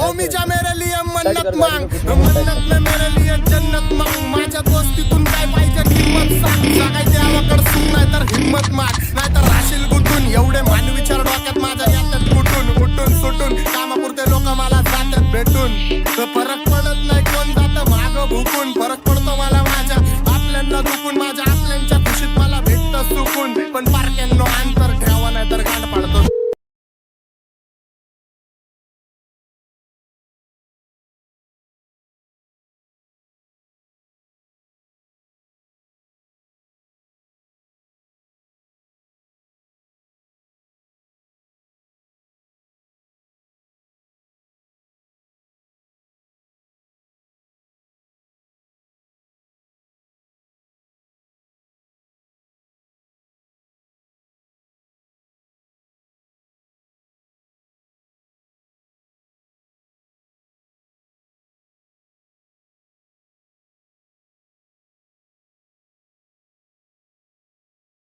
होमीच्या मेरे लिए मन्नत मांग, मन्नत में मेरे लिए जन्नत मांग. माझ्या दोस्तीतून काय पाहिजे किंमत सांग. सांगाय देवाकडे सुख नाही तर हिम्मत माग, नाहीतर राशील गुंतून. एवढे मान विचार डोक्यात माझ्या याच्यात कुठून उठून सुटून. कामापुरते लोक मला जातात भेटून. फरक